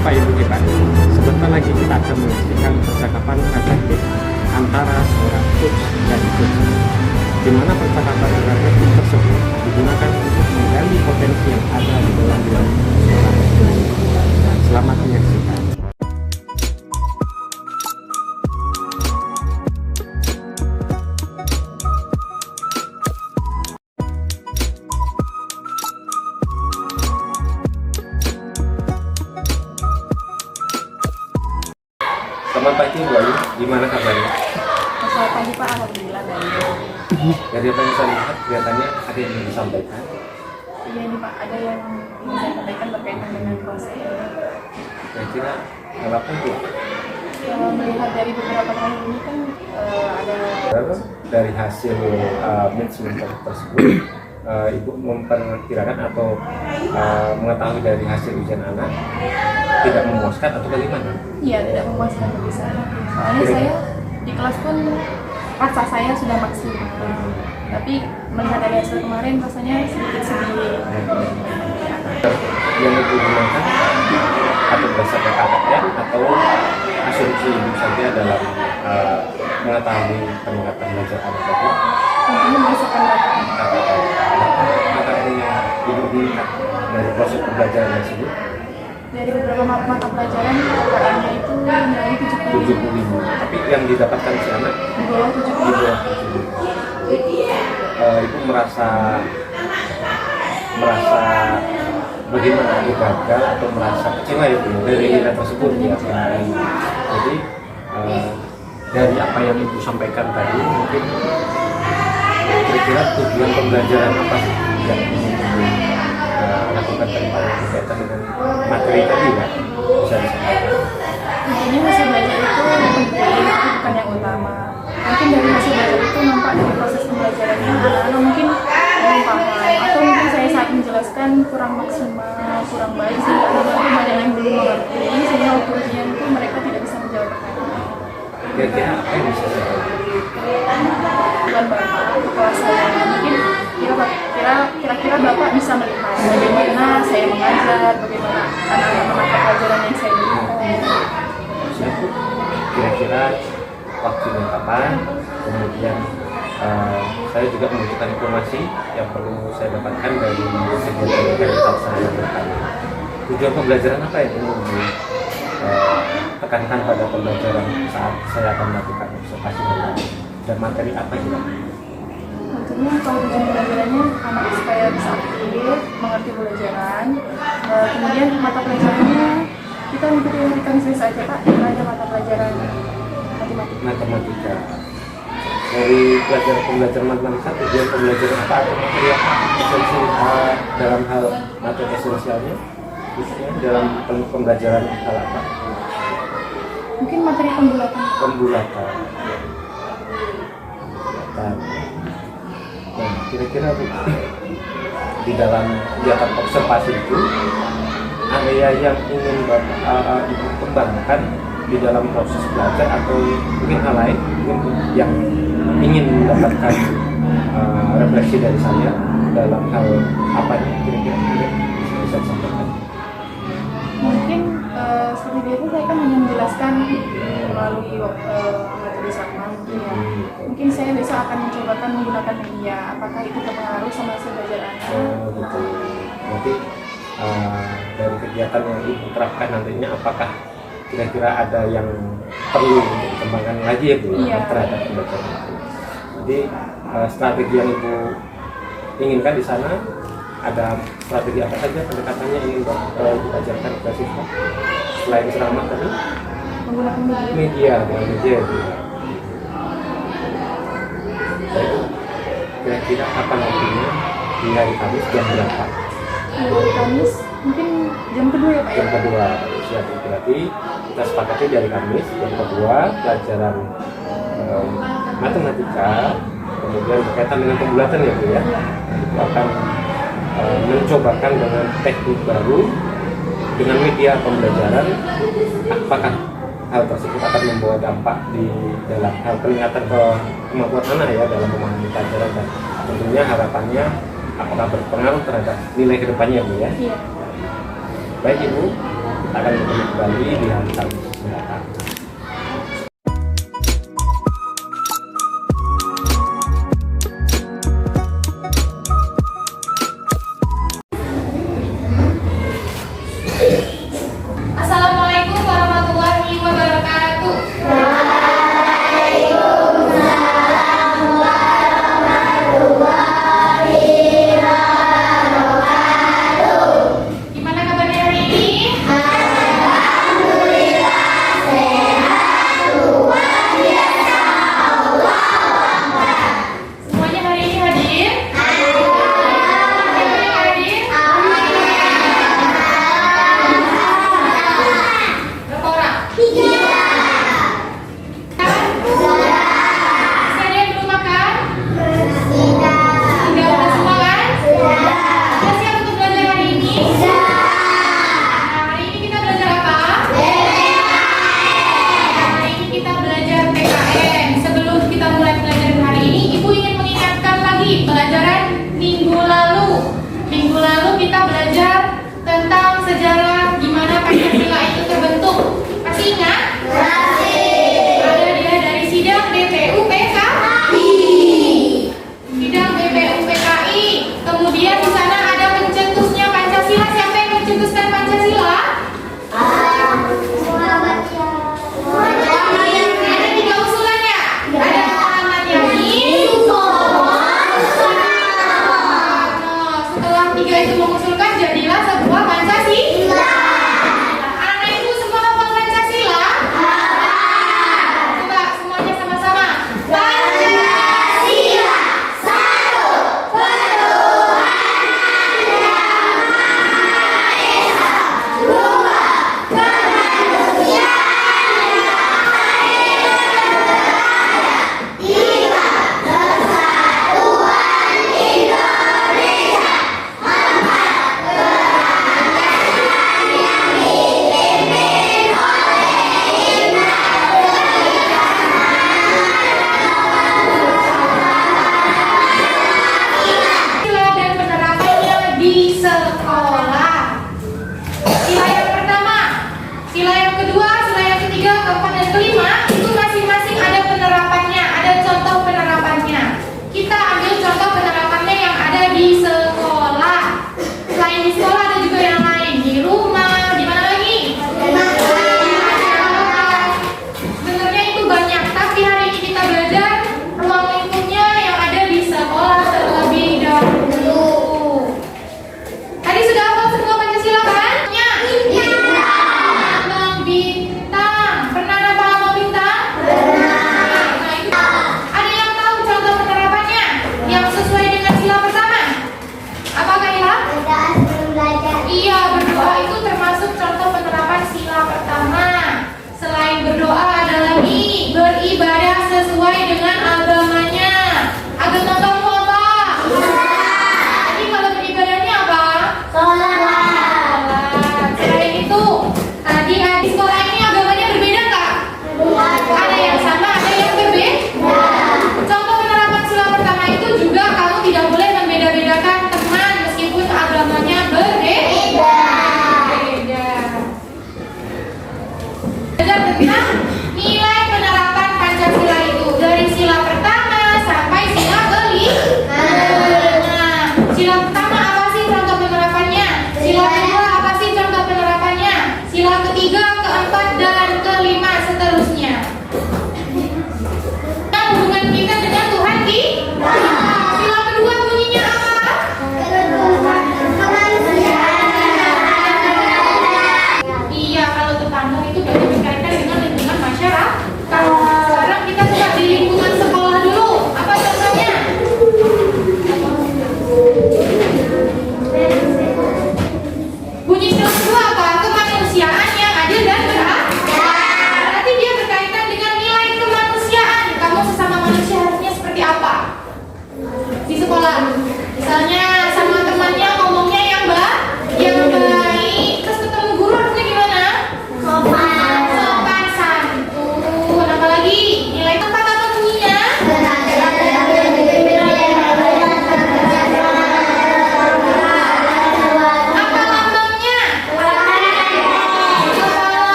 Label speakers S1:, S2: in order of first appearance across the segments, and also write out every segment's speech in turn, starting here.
S1: Bapak Ibu kita, sebentar lagi kita akan menyaksikan percakapan efektif antara seorang coach dan coach, di mana percakapan efektif tersebut digunakan untuk menggali potensi yang ada di dalam diri seorang coach. Selamat menyaksikan. Selamat pagi Bu Ayu, gimana kabarnya?
S2: Selamat pagi Pak, alhamdulillah baik.
S1: Dari apa yang saya lihat, kelihatannya ada yang ingin disampaikan.
S2: Iya nih Pak, ada yang ingin saya sampaikan berkaitan dengan proses.
S1: Kira-kira hal apa itu?
S2: Melihat dari beberapa tahun ini kan ada
S1: Dari hasil manajemen tersebut, Ibu memperkirakan atau mengetahui dari hasil ujian anak tidak memuaskan atau bagaimana?
S2: iya tidak memuaskan bagi saya. Soalnya saya di kelas pun rasa saya sudah maksimal, tapi melihat dari hasil kemarin rasanya sedikit sedih.
S1: Yang Ibu gunakan atau berdasarkan KKN atau asumsi Ibu saja dalam mengetahui peningkatan belajar anak tadi?
S2: Tentunya berdasarkan KKN.
S1: KKN yang Ibu dilihat dari proses pembelajaran tersebut?
S2: Dari beberapa mata pelajaran KKN-nya itu nilai
S1: 75. Tapi yang didapatkan si anak
S2: di bawah
S1: di
S2: 70.
S1: bawah 70. Ibu merasa bagaimana Ibu gagal atau merasa kecewa ya Bu dari nilai tersebut ya. Jadi dari apa yang Ibu sampaikan tadi, mungkin kira-kira tujuan pembelajaran apa sih yang ingin Ibu lakukan kedepannya berkaitan dengan materi tadi ya, bisa disampaikan?
S2: Intinya hasil belajar itu yang penting, itu bukan yang utama. Mungkin dari hasil belajar itu nampak dari proses pembelajarannya anak-anak mungkin belum paham, atau mungkin saya saat menjelaskan kurang maksimal, kurang baik sehingga anak-anak itu banyak yang belum mengerti, sehingga waktu ujian itu mereka tidak bisa menjawab pertanyaan.
S1: Kira-kira apa yang bisa saya
S2: Bukan Bapak, kepala saya mungkin kira-kira Bapak bisa melihat bagaimana saya mengajar, bagaimana anak-anak menangkap pelajaran yang saya berikan.
S1: siapa? Kira-kira waktunya kapan? Kemudian saya juga membutuhkan informasi yang perlu saya dapatkan dari kegiatan yang saya lakukan. Tujuan pembelajaran apa yang ingin tekankan pada pembelajaran saat saya akan melakukan observasi dan materi apa juga?
S2: Tentunya kalau tujuan pelajarannya anak supaya bisa aktif, mengerti pelajaran. Kemudian mata pelajarannya kita mengikuti mekanisme saja Pak, tidak ada mata pelajaran
S1: Matematika. Dari pembelajaran matematika, tujuan pembelajaran apa atau materi apa esensi dalam hal materi esensialnya, khususnya dalam pembelajaran hal apa?
S2: mungkin materi pembulatan.
S1: Pembulatan. Nah, kira-kira Bu, di dalam kegiatan observasi itu area yang ingin Ibu kembangkan di dalam proses belajar atau mungkin hal lain mungkin yang ingin mendapatkan refleksi dari saya dalam hal apa nih kira-kira bisa disampaikan?
S2: Mungkin seperti biasa saya kan hanya menjelaskan melalui materi sama mungkin ya. Mungkin saya besok akan mencobakan menggunakan media. Apakah itu terpengaruh sama hasil belajar anak?
S1: Gitu. Nanti dari kegiatan yang Ibu terapkan nantinya apakah kira-kira ada yang perlu dikembangkan lagi ya Bu terhadap pembelajaran itu? Jadi strategi yang Ibu inginkan di sana ada strategi apa saja pendekatannya ingin Ibu ajarkan ke siswa selain ceramah tadi?
S2: Menggunakan
S1: Media ya. Baik, kira-kira kapan waktunya di hari Kamis jam berapa?
S2: Hari Kamis mungkin jam kedua ya Pak ya?
S1: Jam kedua, siap. Berarti kita sepakati dari Kamis jam kedua pelajaran matematika, kemudian berkaitan dengan pembulatan ya Bu ya. Itu akan mencobakan dengan teknik baru dengan media pembelajaran. Apakah hal tersebut akan membawa dampak di dalam hal peningkatan kemampuan anak ya dalam memahami pelajaran, dan tentunya harapannya apakah berpengaruh terhadap nilai kedepannya Bu ya?
S2: Iya.
S1: Baik Ibu, akan bertemu kembali di hari Sabtu mendatang.
S3: Assalamualaikum warahmatullahi wabarakatuh. Gimana kabarnya hari ini? Alhamdulillah sehat.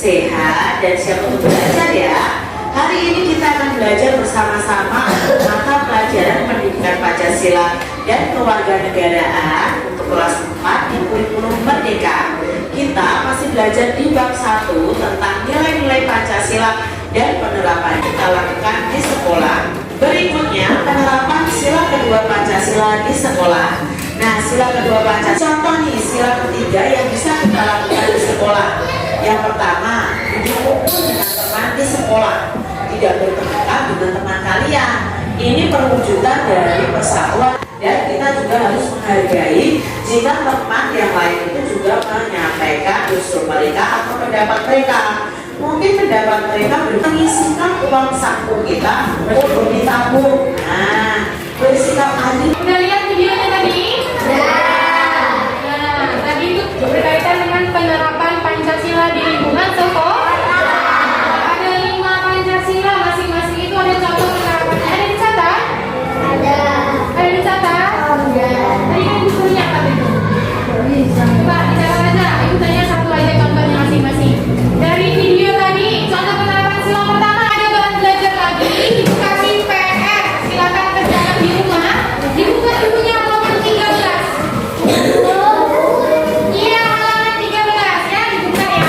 S4: sehat dan siap untuk belajar ya. Hari ini kita akan belajar bersama-sama mata pelajaran pendidikan Pancasila dan kewarganegaraan untuk kelas 4 di kurikulum Merdeka. Kita masih belajar di bab 1 tentang nilai-nilai Pancasila dan penerapan kita lakukan di sekolah. Berikutnya penerapan sila kedua Pancasila di sekolah. Nah, sila kedua Pancasila, contoh nih sila ketiga yang bisa kita lakukan di sekolah. Yang pertama, berkumpul dengan teman di sekolah, tidak bertengkar dengan teman kalian. Ini perwujudan dari persatuan dan kita juga harus menghargai jika teman yang lain itu juga menyampaikan usul mereka atau pendapat mereka. Mungkin pendapat mereka menyisihkan uang saku kita untuk ditabung. Nah, bersikap adil.
S3: Udah lihat videonya tadi? Nah, tadi itu berkaitan dengan penerapan Pancasila di lingkungan sekolah. Ada 5 Pancasila, masing-masing itu ada contoh penerapannya. Ada dicatat? Ada dicatat? Tadi kan bukunya apa itu? Coba dicatat aja. Ibu tanya satu aja contohnya masing-masing. Dari video tadi, contoh penerapan sila pertama ada bahan belajar lagi. Ibu kasih PR, silakan kerjakan di rumah. Dibuka bukunya halaman 13. Iya, halaman 13 ya, dibuka ya.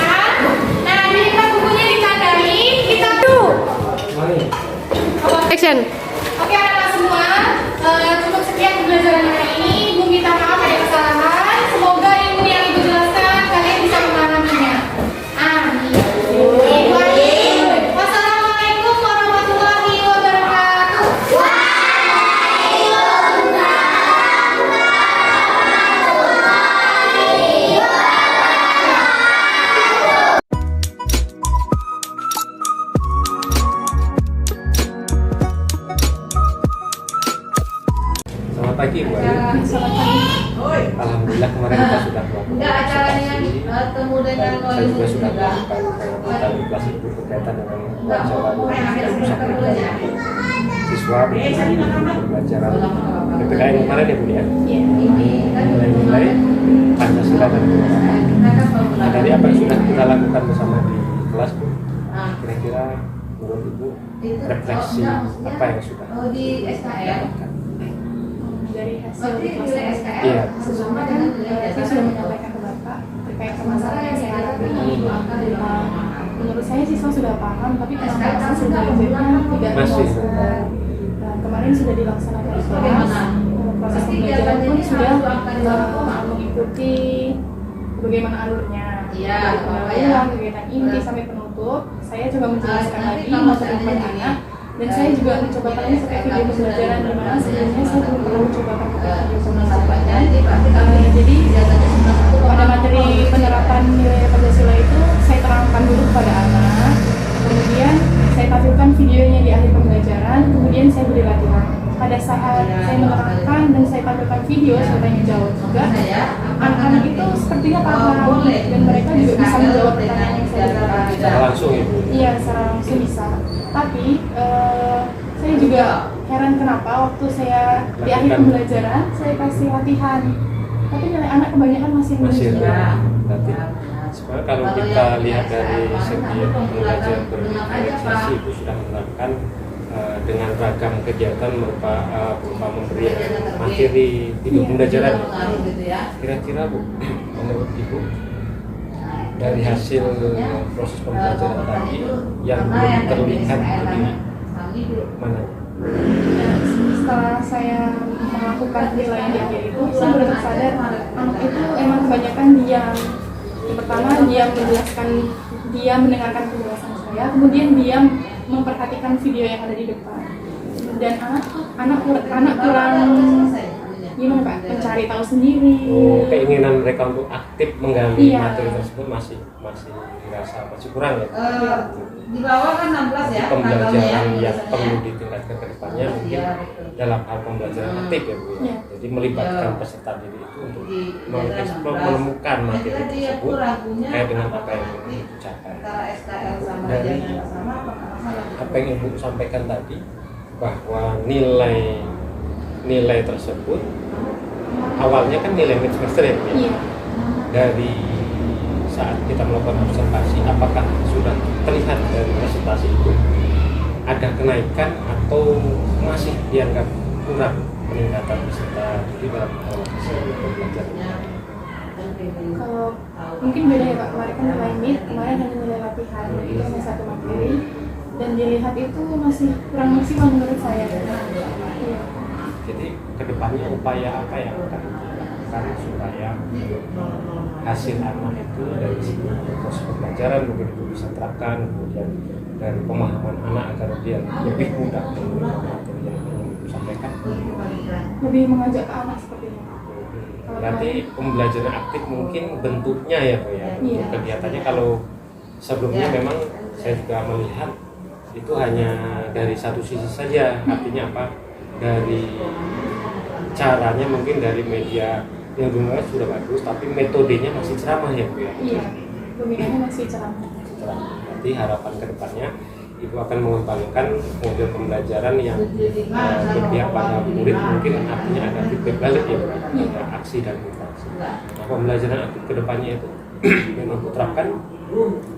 S3: Nah, dibuka bukunya ditandai. Kita tuh. Action. Oke, anak-anak semua, cukup sekian pembelajaran hari ini. Ibu minta maaf ada kesalahan. Semoga ilmu yang Ibu jelaskan kalian bisa memahaminya. Amin. Wassalamualaikum warahmatullahi wabarakatuh.
S1: Selamat pagi Bu Ayu.
S2: Selamat pagi.
S1: Alhamdulillah kemarin kita sudah
S3: Enggak acaranya temu dengan
S1: saya juga sudah melakukan tadi kelas itu berkaitan dengan pelajaran siswa pelajaran PPKN kemarin ya Bu ya. Nilai-nilai Pancasila dan kewarganegaraan. Nah, dari apa yang sudah kita lakukan bersama di kelas Bu, kira-kira menurut Ibu refleksi apa yang sudah didapatkan?
S2: Dari hasil di kelas
S1: Iya.
S2: sebelumnya kan saya sudah menyampaikan ke Bapak terkait permasalahan yang saya hadapi. Menurut saya siswa sudah paham, tapi kenapa hasil belajarnya tidak
S1: Masih.
S2: dilaksanakan. Nah, kemarin sudah dilaksanakan di kelas. Proses pembelajaran pun sudah mengikuti bagaimana alurnya. Dari pendahuluan, kegiatan inti sampai penutup. Saya juga menjelaskan lagi materi anak. Dan saya juga mencobakan ini seperti video pembelajaran di mana sebelumnya saya belum pernah mencobakan video pembelajaran. Jadi pada materi penerapan nilai Pancasila itu saya terangkan dulu kepada anak, kemudian saya tampilkan videonya di akhir pembelajaran, kemudian saya beri latihan. Pada saat saya menerangkan dan saya tampilkan video, saya tanya jawab juga, anak-anak itu sepertinya paham dan mereka juga bisa menjawab pertanyaan yang saya berikan.
S1: Secara langsung ya Bu?
S2: Iya, secara langsung bisa. Tapi saya juga heran kenapa waktu saya di akhir pembelajaran saya kasih latihan, tapi nilai anak kebanyakan masih rendah.
S1: Berarti sebenarnya kalau kita lihat dari segi pembelajaran berinisiasi itu sudah menerapkan dengan ragam kegiatan berupa memberi materi video pembelajaran. Kira-kira Bu, menurut Ibu dari hasil proses pembelajaran tadi yang belum terlihat di mana?
S2: Setelah saya melakukan penilaian di akhir itu, saya baru tersadar anak itu emang kebanyakan diam. Yang pertama diam menjelaskan, diam mendengarkan penjelasan saya, kemudian diam memperhatikan video yang ada di depan. Dan anak kurang gimana Pak, mencari tahu sendiri.
S1: Keinginan mereka untuk aktif menggali
S2: Iya.
S1: materi tersebut masih dirasa masih kurang ya.
S5: Di bawah kan 16 ya
S1: Pembelajaran yang perlu ditingkatkan ke depannya mungkin dalam hal pembelajaran aktif ya Bu.
S2: Iya.
S1: Jadi melibatkan peserta didik itu untuk mengeksplor, menemukan materi tersebut kayak dengan apa yang ingin dicapai.
S5: antara SKL sama
S1: Dari
S5: janda nggak sama apa
S1: apa yang Ibu sampaikan tadi bahwa nilai tersebut awalnya kan nilai mid semester ya Bu, ya?
S2: Iya.
S1: Dari saat kita melakukan observasi apakah sudah terlihat dari presentasi itu ada kenaikan atau masih dianggap kurang peningkatan peserta didik dalam hasil pembelajaran?
S2: Kalau mungkin beda ya Kak, kemarin kan nilai MIT, kemarin hanya nilai latihan, itu hanya satu materi, dan dilihat itu masih kurang maksimal menurut saya. Iya.
S1: Jadi kedepannya upaya apa yang akan dilakukan supaya hasil anak itu dari segi proses pembelajaran mungkin itu bisa terapkan, kemudian dari pemahaman anak agar dia lebih mudah menerima materi yang ingin disampaikan.
S2: Lebih mengajak ke anak seperti ini.
S1: Berarti pembelajaran aktif mungkin bentuknya ya Pak ya.
S2: Iya.
S1: Kegiatannya kalau sebelumnya memang saya juga melihat itu hanya dari satu sisi saja, artinya apa? Dari caranya mungkin dari media yang dulunya sudah bagus, tapi metodenya masih ceramah ya Bu ya.
S2: Iya, pembinaannya masih ceramah.
S1: Berarti harapan kedepannya Ibu akan mengembangkan model pembelajaran yang berpihak pada murid, mungkin artinya ada feedback balik ya, ada aksi dan interaksi. Nah, pembelajaran aktif kedepannya itu memang diterapkan,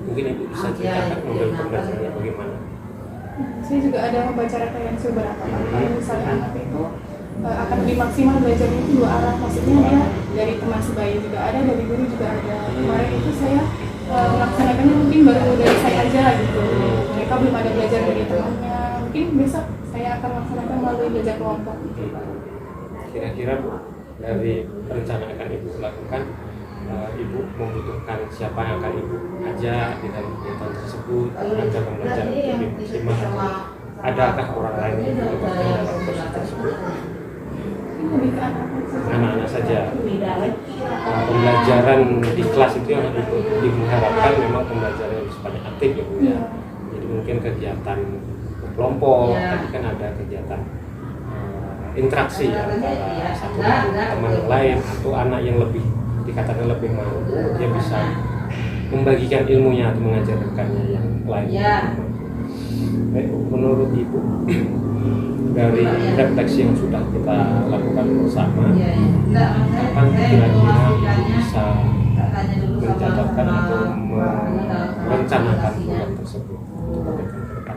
S1: mungkin Ibu bisa ceritakan model pembelajarannya bagaimana?
S2: Saya juga ada membaca referensi beberapa. Kalau misalnya anak itu akan lebih maksimal belajarnya itu dua arah, maksudnya dia dari teman sebaya juga ada, dari guru juga ada. Kemarin itu saya melaksanakannya mungkin baru dari saya aja gitu, mereka belum ada belajar dari temannya, mungkin besok saya akan melaksanakan melalui belajar kelompok.
S1: Kira-kira Bu, dari rencana yang akan Ibu lakukan, Ibu membutuhkan siapa yang akan Ibu ajak di dalam kegiatan tersebut agar pembelajaran lebih maksimal? Adakah orang lain yang dilibatkan dalam proses tersebut?
S2: Ini lebih ke anak-anak saja.
S1: Pembelajaran di kelas itu yang diharapkan memang pembelajaran yang sebanyak aktif ya Bu ya. Jadi mungkin kegiatan kelompok, tadi kan ada kegiatan interaksi ya antara satu teman yang lain atau anak yang lebih dikatakan lebih mampu, dia bisa membagikan ilmunya atau mengajarkannya yang lain. Baik, menurut Ibu dari refleksi yang sudah kita lakukan bersama, kapan kira-kira bisa mencatatkan atau merencanakan program tersebut untuk perbaikan ke depan?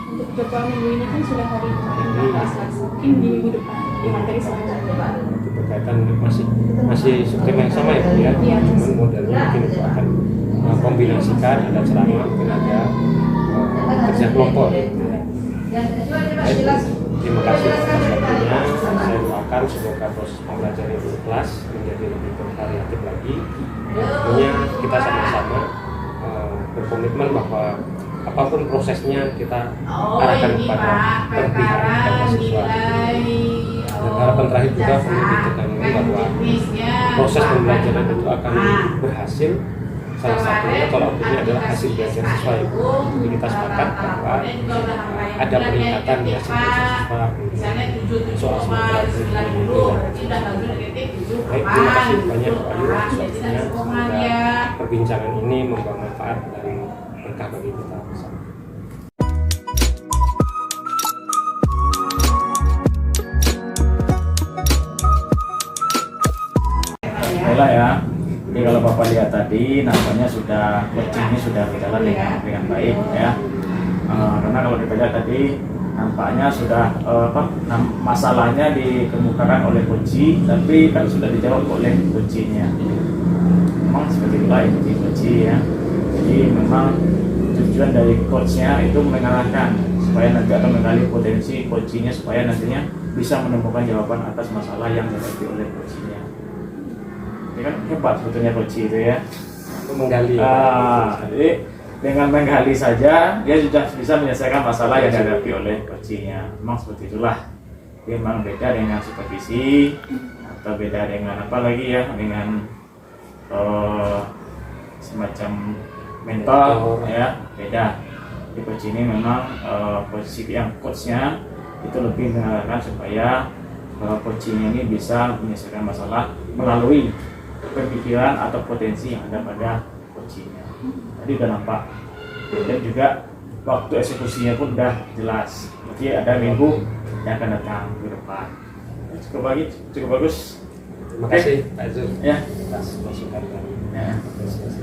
S2: Untuk jadwal minggu ini kan sudah hari kemarin, Selasa, mungkin di minggu depan di materi selanjutnya.
S1: Itu berkaitan masih tema yang sama ya Bu ya,
S2: Iya.
S1: cuman modelnya mungkin itu akan kombinasikan, ada ceramah, mungkin ada kerja kelompok. Baik, terima kasih atas waktunya. Saya doakan semoga proses pembelajaran di kelas menjadi lebih bervariatif lagi. Tentunya kita sama-sama berkomitmen bahwa apapun prosesnya kita arahkan kepada berpihak kepada siswa. Dan harapan terakhir juga perlu ditekankan bahwa proses pembelajaran itu akan berhasil. Salah satunya tolak ukurnya adalah hasil belajar siswa Ibu. Jadi kita sepakat bahwa ada peningkatan di hasil belajar siswa, soal pembelajaran itu. Baik, terima kasih banyak Pak Ayu atas waktunya. Semoga perbincangan ini membawa manfaat dan berkah bagi kita bersama.
S6: Baiklah ya. Jadi kalau Bapak lihat tadi, nampaknya coachingnya sudah berjalan dengan baik ya. Karena kalau kita lihat tadi, nampaknya sudah masalahnya dikemukakan oleh coach, tapi kan sudah dijawab oleh coachnya. Memang seperti itulah inti coach ya. Jadi memang tujuan dari coachnya itu mengarahkan supaya nanti akan menggali potensi coachnya supaya nantinya bisa menemukan jawaban atas masalah yang dihadapi oleh coachnya. Ini kan hebat sebetulnya coach itu ya.
S1: Menggali.
S6: Jadi dengan menggali saja dia sudah bisa menyelesaikan masalah yang dihadapi oleh coachnya. Memang seperti itulah. Dia memang beda dengan supervisi atau beda dengan apa lagi ya, dengan semacam mentor ya, beda. Di coach ini memang posisi yang coachnya itu lebih mengarahkan supaya coachnya ini bisa menyelesaikan masalah melalui pemikiran atau potensi yang ada pada coachnya. Tadi udah nampak, dan juga waktu eksekusinya pun udah jelas. Jadi ada minggu yang akan datang ke depan. Cukup bagus.
S1: Terima kasih Pak Zul
S6: Ya.
S1: atas masukan dan
S6: Ya.
S1: apresiasi.